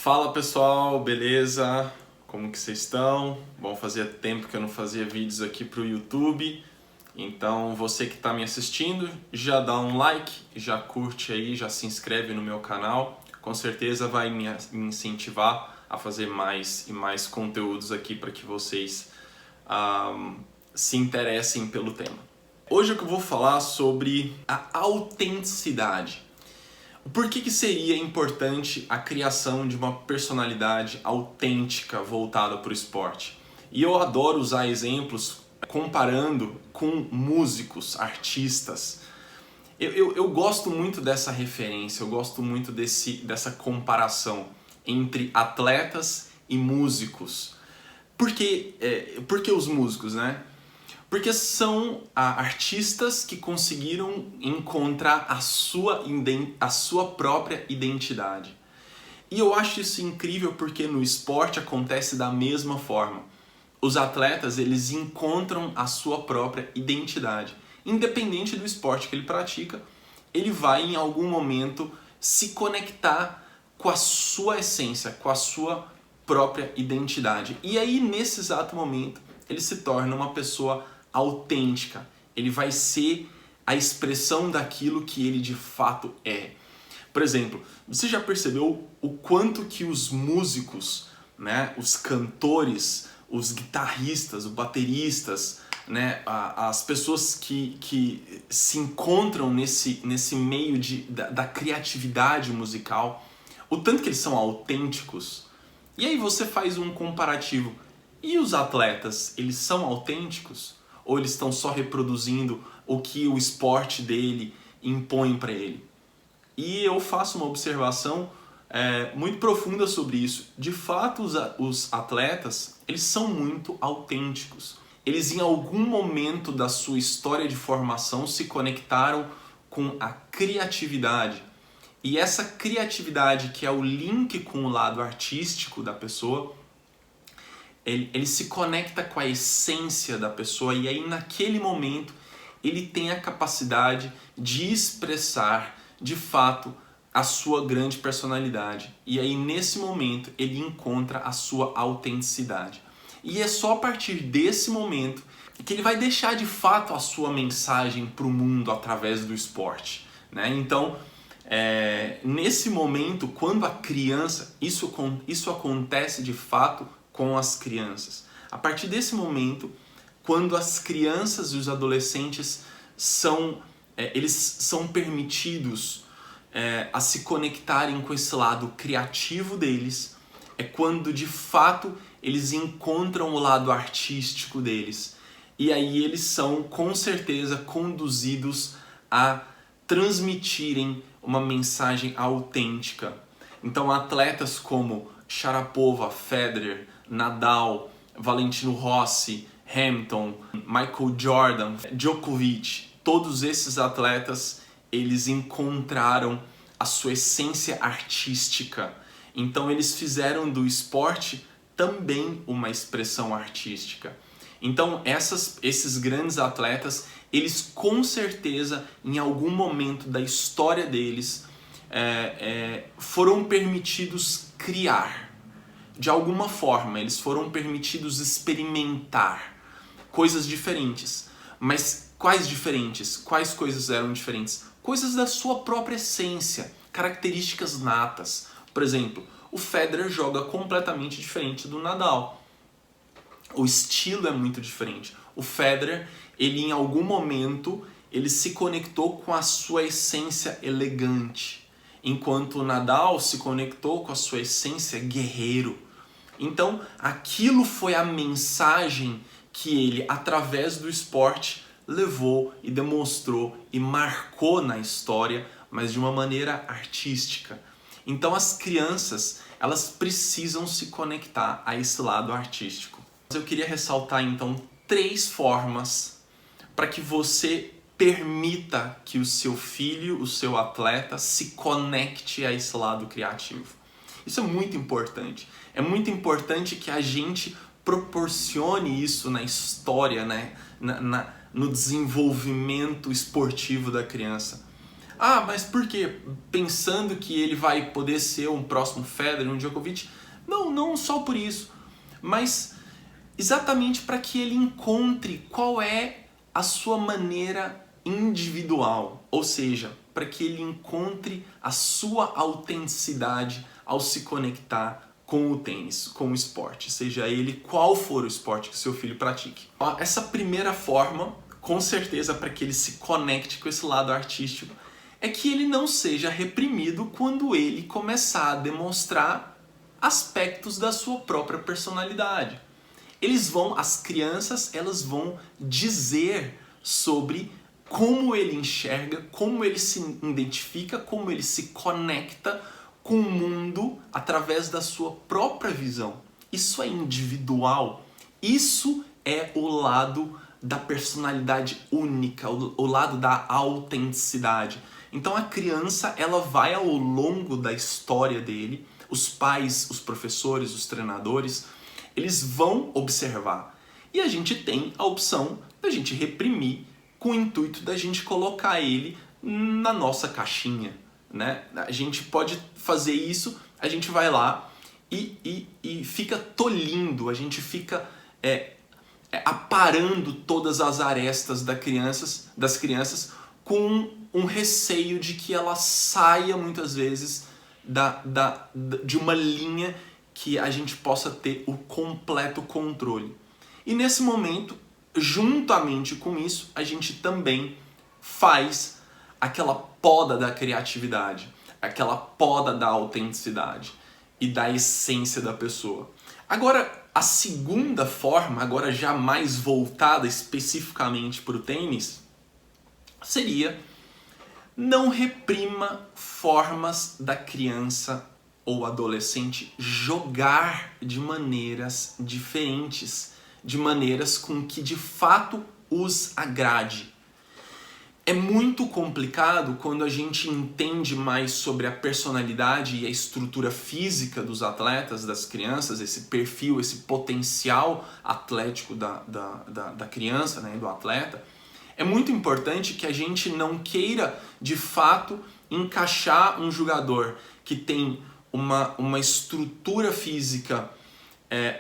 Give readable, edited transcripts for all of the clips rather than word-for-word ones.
Fala pessoal, beleza? Como que vocês estão? Bom, fazia tempo que eu não fazia vídeos aqui pro YouTube, então você que está me assistindo, já dá um like, já curte aí, já se inscreve no meu canal, com certeza vai me incentivar a fazer mais e mais conteúdos aqui para que vocês se interessem pelo tema. Hoje eu vou falar sobre a autenticidade. Por que seria importante a criação de uma personalidade autêntica voltada para o esporte? E eu adoro usar exemplos comparando com músicos, artistas. Eu gosto muito dessa referência, eu gosto muito dessa comparação entre atletas e músicos. Por que os músicos, né? Porque são artistas que conseguiram encontrar a sua própria identidade. E eu acho isso incrível porque no esporte acontece da mesma forma. Os atletas, eles encontram a sua própria identidade. Independente do esporte que ele pratica, ele vai em algum momento se conectar com a sua essência, com a sua própria identidade. E aí, nesse exato momento, ele se torna uma pessoa autêntica. Ele vai ser a expressão daquilo que ele de fato é. Por exemplo, você já percebeu o quanto que os músicos, né, os cantores, os guitarristas, os bateristas, né, as pessoas que se encontram nesse meio da criatividade musical, o tanto que eles são autênticos? E aí você faz um comparativo. E os atletas, eles são autênticos? Ou eles estão só reproduzindo o que o esporte dele impõe para ele? E eu faço uma observação muito profunda sobre isso. De fato, os atletas, eles são muito autênticos. Eles em algum momento da sua história de formação se conectaram com a criatividade. E essa criatividade, que é o link com o lado artístico da pessoa, ele se conecta com a essência da pessoa e aí naquele momento ele tem a capacidade de expressar de fato a sua grande personalidade. E aí nesse momento ele encontra a sua autenticidade. E é só a partir desse momento que ele vai deixar de fato a sua mensagem para o mundo através do esporte, né? Então, nesse momento, quando a criança, isso acontece de fato com as crianças. A partir desse momento, quando as crianças e os adolescentes eles são permitidos a se conectarem com esse lado criativo deles, é quando de fato eles encontram o lado artístico deles. E aí eles são com certeza conduzidos a transmitirem uma mensagem autêntica. Então atletas como Sharapova, Federer, Nadal, Valentino Rossi, Hamilton, Michael Jordan, Djokovic, todos esses atletas, eles encontraram a sua essência artística. Então eles fizeram do esporte também uma expressão artística. Então esses grandes atletas, eles com certeza em algum momento da história deles foram permitidos criar. De alguma forma, eles foram permitidos experimentar coisas diferentes. Mas quais diferentes? Quais coisas eram diferentes? Coisas da sua própria essência, características natas. Por exemplo, o Federer joga completamente diferente do Nadal. O estilo é muito diferente. O Federer, ele em algum momento, ele se conectou com a sua essência elegante, enquanto o Nadal se conectou com a sua essência guerreiro. Então, aquilo foi a mensagem que ele, através do esporte, levou e demonstrou e marcou na história, mas de uma maneira artística. Então, as crianças, elas precisam se conectar a esse lado artístico. Eu queria ressaltar, então, 3 formas para que você permita que o seu filho, o seu atleta, se conecte a esse lado criativo. Isso é muito importante. É muito importante que a gente proporcione isso na história, né? No desenvolvimento esportivo da criança. Ah, mas por quê? Pensando que ele vai poder ser um próximo Federer, um Djokovic? Não, não só por isso, mas exatamente para que ele encontre qual é a sua maneira individual, ou seja, para que ele encontre a sua autenticidade ao se conectar com o tênis, com o esporte, seja ele qual for o esporte que seu filho pratique. Essa primeira forma, com certeza, para que ele se conecte com esse lado artístico, é que ele não seja reprimido quando ele começar a demonstrar aspectos da sua própria personalidade. As crianças, elas vão dizer sobre como ele enxerga, como ele se identifica, como ele se conecta com o mundo através da sua própria visão. Isso é individual. Isso é o lado da personalidade única, o lado da autenticidade. Então a criança, ela vai ao longo da história dele, os pais, os professores, os treinadores, eles vão observar. E a gente tem a opção da gente reprimir com o intuito da gente colocar ele na nossa caixinha, né? A gente pode fazer isso, a gente vai lá e fica tolhindo, a gente fica aparando todas as arestas das crianças com um receio de que ela saia muitas vezes de uma linha que a gente possa ter o completo controle. E nesse momento, juntamente com isso, a gente também faz aquela poda da criatividade, aquela poda da autenticidade e da essência da pessoa. Agora, a segunda forma, agora já mais voltada especificamente para o tênis, seria: não reprima formas da criança ou adolescente jogar de maneiras diferentes, de maneiras com que de fato os agrade. É muito complicado quando a gente entende mais sobre a personalidade e a estrutura física dos atletas, das crianças, esse perfil, esse potencial atlético da criança, né, do atleta. É muito importante que a gente não queira, de fato, encaixar um jogador que tem uma estrutura física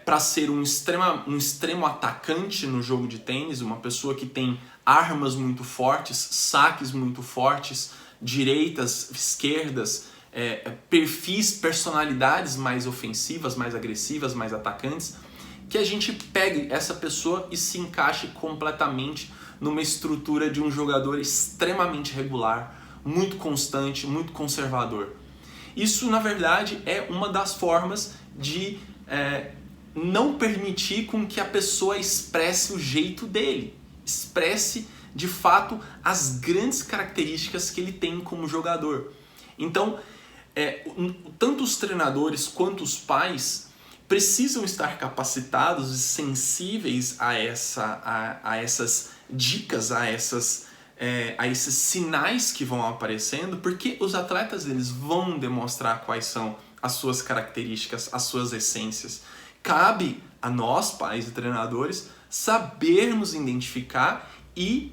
para ser um extremo atacante no jogo de tênis, uma pessoa que tem armas muito fortes, saques muito fortes, direitas, esquerdas, perfis, personalidades mais ofensivas, mais agressivas, mais atacantes, que a gente pegue essa pessoa e se encaixe completamente numa estrutura de um jogador extremamente regular, muito constante, muito conservador. Isso, na verdade, é uma das formas de não permitir com que a pessoa expresse o jeito dele, expresse, de fato, as grandes características que ele tem como jogador. Então, tanto os treinadores quanto os pais precisam estar capacitados e sensíveis a essas dicas, a esses sinais que vão aparecendo, porque os atletas, eles vão demonstrar quais são as suas características, as suas essências. Cabe a nós, pais e treinadores, sabermos identificar e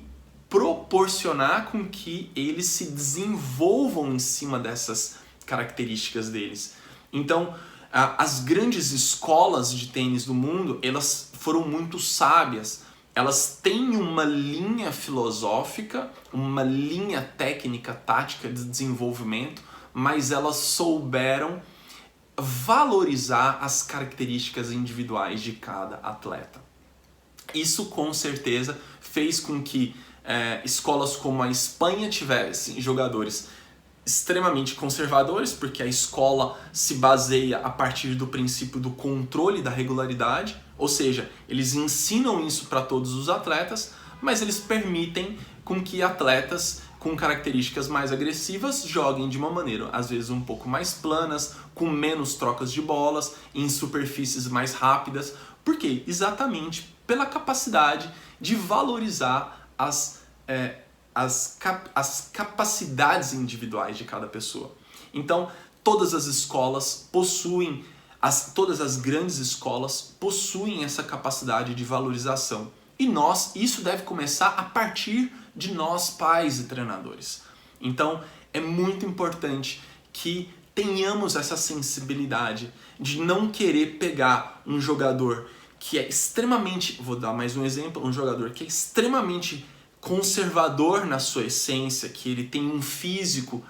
proporcionar com que eles se desenvolvam em cima dessas características deles. Então, as grandes escolas de tênis do mundo, elas foram muito sábias. Elas têm uma linha filosófica, uma linha técnica, tática de desenvolvimento, mas elas souberam valorizar as características individuais de cada atleta. Isso, com certeza, fez com que escolas como a Espanha tivessem jogadores extremamente conservadores, porque a escola se baseia a partir do princípio do controle da regularidade, ou seja, eles ensinam isso para todos os atletas, mas eles permitem com que atletas com características mais agressivas joguem de uma maneira, às vezes um pouco mais planas, com menos trocas de bolas, em superfícies mais rápidas. Por quê? Exatamente pela capacidade de valorizar as capacidades individuais de cada pessoa. Então, todas as escolas possuem, todas as grandes escolas possuem essa capacidade de valorização. E isso deve começar a partir de nós, pais e treinadores. Então é muito importante que tenhamos essa sensibilidade de não querer pegar um jogador que é extremamente, vou dar mais um exemplo, um jogador que é extremamente conservador na sua essência, que ele tem um físico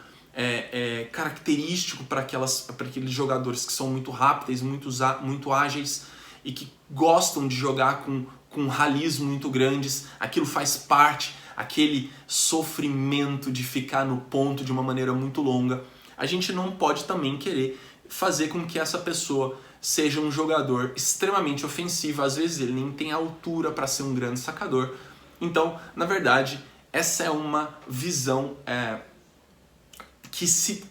característico para aqueles jogadores que são muito rápidos, muito ágeis e que gostam de jogar com rallies muito grandes. Aquilo faz parte, aquele sofrimento de ficar no ponto de uma maneira muito longa. A gente não pode também querer fazer com que essa pessoa seja um jogador extremamente ofensivo. Às vezes ele nem tem altura para ser um grande sacador. Então, na verdade, essa é uma visão que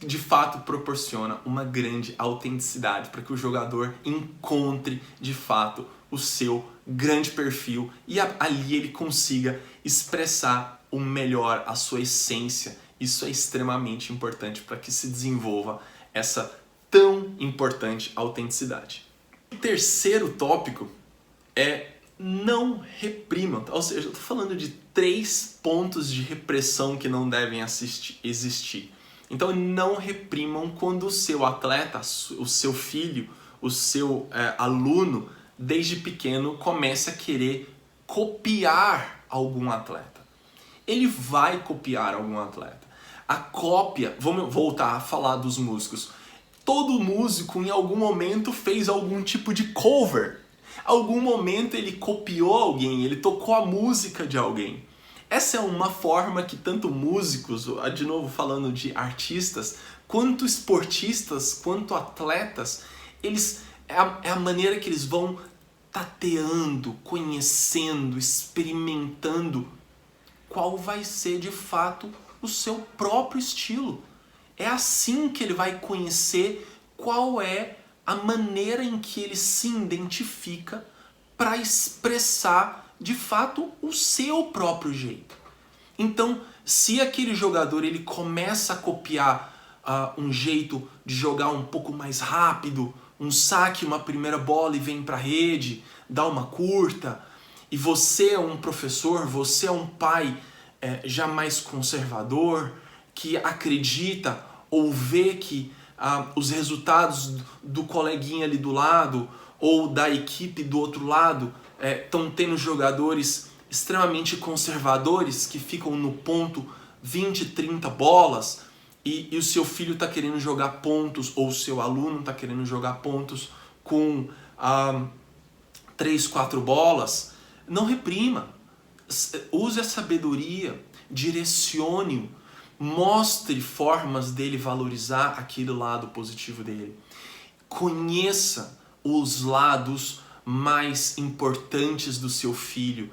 de fato proporciona uma grande autenticidade para que o jogador encontre de fato o seu grande perfil e ali ele consiga expressar o melhor, a sua essência. Isso é extremamente importante para que se desenvolva essa tão importante autenticidade. O terceiro tópico é não reprimam. Ou seja, eu estou falando de 3 pontos de repressão que não devem existir. Então não reprimam quando o seu atleta, o seu filho, o seu aluno, desde pequeno, comece a querer copiar algum atleta. Ele vai copiar algum atleta. A cópia, vamos voltar a falar dos músicos. Todo músico em algum momento fez algum tipo de cover. Algum momento ele copiou alguém, ele tocou a música de alguém. Essa é uma forma que tanto músicos, de novo falando de artistas, quanto esportistas, quanto atletas, é a maneira que eles vão tateando, conhecendo, experimentando qual vai ser de fato o seu próprio estilo. É assim que ele vai conhecer qual é a maneira em que ele se identifica para expressar de fato o seu próprio jeito. Então, se aquele jogador ele começa a copiar um jeito de jogar um pouco mais rápido, um saque, uma primeira bola e vem para a rede, dá uma curta, e você é um professor, você é um pai já mais conservador, que acredita ou vê que os resultados do coleguinha ali do lado ou da equipe do outro lado estão tendo jogadores extremamente conservadores que ficam no ponto 20, 30 bolas e o seu filho está querendo jogar pontos ou o seu aluno está querendo jogar pontos com 3, 4 bolas, não reprima. Use a sabedoria, direcione-o, mostre formas dele valorizar aquele lado positivo dele. Conheça os lados mais importantes do seu filho.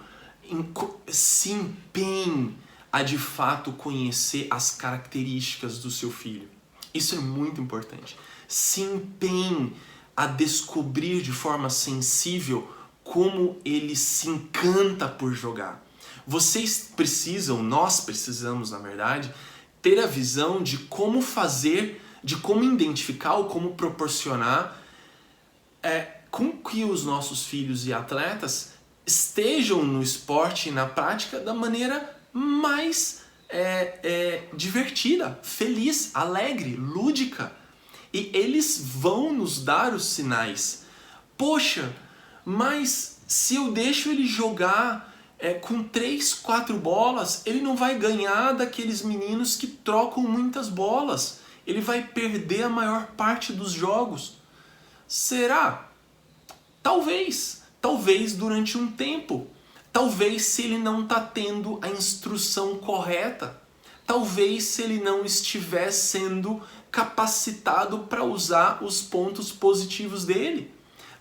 Se empenhe a de fato conhecer as características do seu filho. Isso é muito importante. Se empenhe a descobrir de forma sensível como ele se encanta por jogar. Vocês precisam, nós precisamos, na verdade, ter a visão de como fazer, de como identificar ou como proporcionar com que os nossos filhos e atletas estejam no esporte e na prática da maneira mais divertida, feliz, alegre, lúdica. E eles vão nos dar os sinais. Poxa, mas se eu deixo ele jogar com 3, 4 bolas, ele não vai ganhar daqueles meninos que trocam muitas bolas. Ele vai perder a maior parte dos jogos. Será? Talvez. Talvez durante um tempo. Talvez se ele não está tendo a instrução correta. Talvez se ele não estiver sendo capacitado para usar os pontos positivos dele.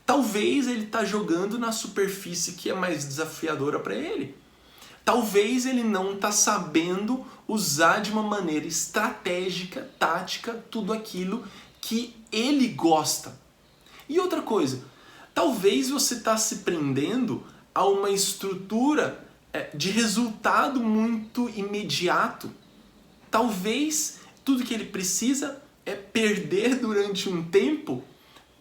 Talvez ele está jogando na superfície que é mais desafiadora para ele. Talvez ele não está sabendo usar de uma maneira estratégica, tática, tudo aquilo que ele gosta. E outra coisa, talvez você está se prendendo a uma estrutura de resultado muito imediato. Talvez tudo que ele precisa é perder durante um tempo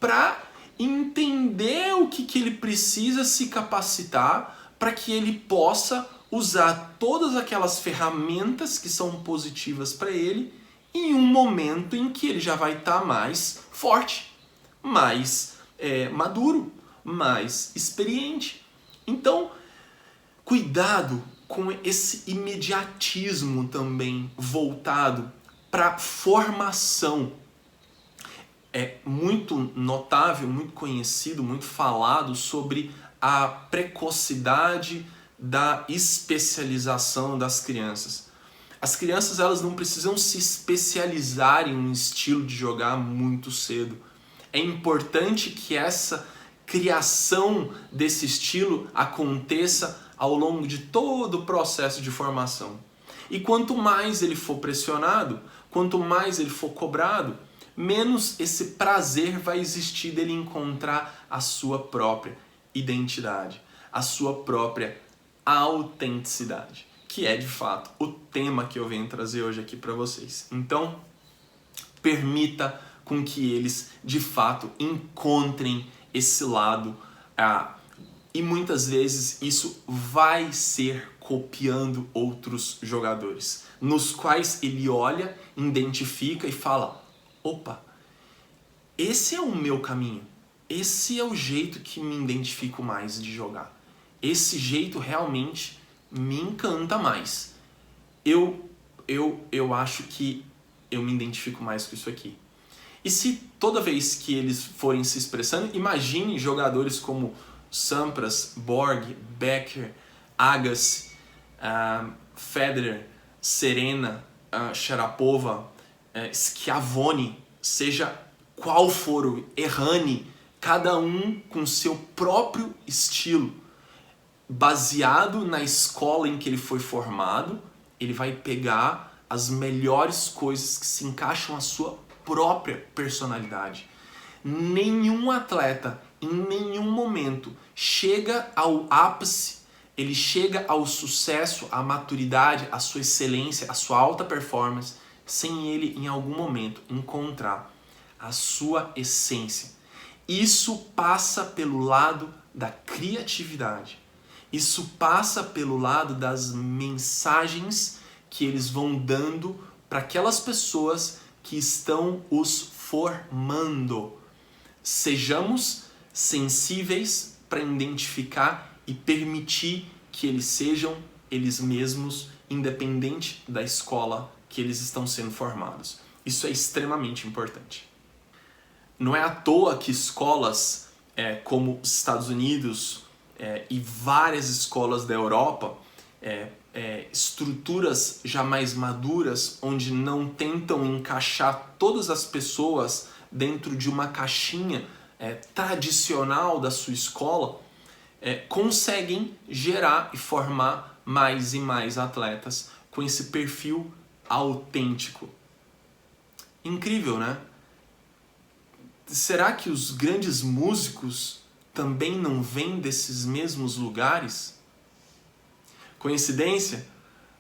para entender o que ele precisa se capacitar para que ele possa usar todas aquelas ferramentas que são positivas para ele em um momento em que ele já vai estar mais forte, mais maduro, mais experiente. Então, cuidado com esse imediatismo também voltado para a formação. É muito notável, muito conhecido, muito falado sobre a precocidade da especialização das crianças. As crianças, elas não precisam se especializar em um estilo de jogar muito cedo. É importante que essa criação desse estilo aconteça ao longo de todo o processo de formação. E quanto mais ele for pressionado, quanto mais ele for cobrado, menos esse prazer vai existir dele encontrar a sua própria identidade, a sua própria autenticidade, que é de fato o tema que eu venho trazer hoje aqui para vocês. Então, permita com que eles de fato encontrem esse lado, e muitas vezes isso vai ser copiando outros jogadores, nos quais ele olha, identifica e fala: opa, esse é o meu caminho, esse é o jeito que me identifico mais de jogar, esse jeito realmente me encanta mais, eu acho que eu me identifico mais com isso aqui. E se toda vez que eles forem se expressando, imagine jogadores como Sampras, Borg, Becker, Agassi, Federer, Serena, Sharapova, Schiavone, seja qual for o Errani, cada um com seu próprio estilo, baseado na escola em que ele foi formado, ele vai pegar as melhores coisas que se encaixam à sua própria personalidade. Nenhum atleta, em nenhum momento, chega ao ápice, ele chega ao sucesso, à maturidade, à sua excelência, à sua alta performance, sem ele, em algum momento, encontrar a sua essência. Isso passa pelo lado da criatividade. Isso passa pelo lado das mensagens que eles vão dando para aquelas pessoas que estão os formando. Sejamos sensíveis para identificar e permitir que eles sejam eles mesmos, independente da escola que eles estão sendo formados. Isso é extremamente importante. Não é à toa que escolas como os Estados Unidos e várias escolas da Europa, estruturas já mais maduras, onde não tentam encaixar todas as pessoas dentro de uma caixinha tradicional da sua escola, conseguem gerar e formar mais e mais atletas com esse perfil autêntico. Incrível, né? Será que os grandes músicos também não vêm desses mesmos lugares? Coincidência?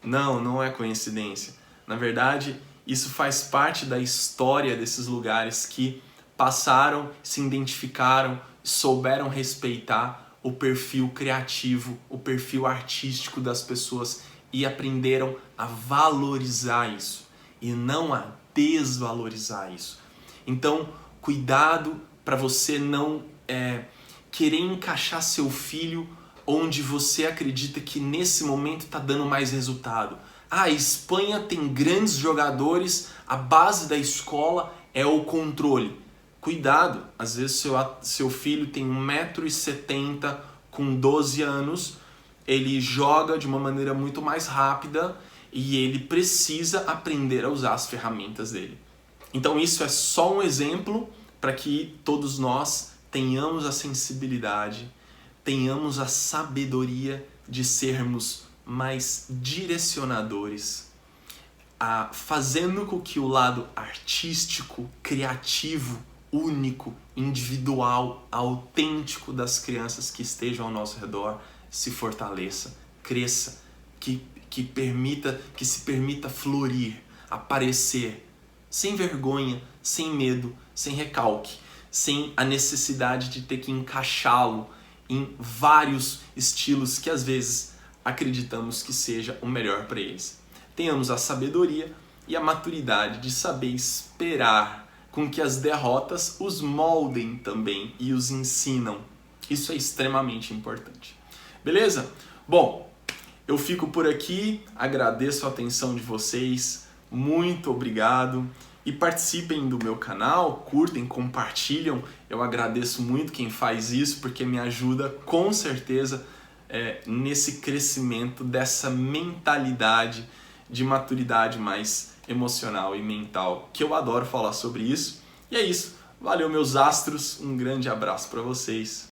Não, não é coincidência. Na verdade, isso faz parte da história desses lugares que passaram, se identificaram, souberam respeitar o perfil criativo, o perfil artístico das pessoas e aprenderam a valorizar isso e não a desvalorizar isso. Então, cuidado para você não querer encaixar seu filho onde você acredita que nesse momento está dando mais resultado. A Espanha tem grandes jogadores, a base da escola é o controle. Cuidado, às vezes seu filho tem 1,70 m com 12 anos, ele joga de uma maneira muito mais rápida e ele precisa aprender a usar as ferramentas dele. Então isso é só um exemplo para que todos nós tenhamos a sensibilidade, tenhamos a sabedoria de sermos mais direcionadores, fazendo com que o lado artístico, criativo, único, individual, autêntico das crianças que estejam ao nosso redor se fortaleça, cresça, que se permita florir, aparecer, sem vergonha, sem medo, sem recalque, sem a necessidade de ter que encaixá-lo em vários estilos que às vezes acreditamos que seja o melhor para eles. Tenhamos a sabedoria e a maturidade de saber esperar com que as derrotas os moldem também e os ensinam. Isso é extremamente importante. Beleza? Bom, eu fico por aqui, agradeço a atenção de vocês, muito obrigado. E participem do meu canal, curtem, compartilham. Eu agradeço muito quem faz isso, porque me ajuda com certeza nesse crescimento dessa mentalidade de maturidade mais emocional e mental, que eu adoro falar sobre isso. E é isso. Valeu, meus astros. Um grande abraço para vocês.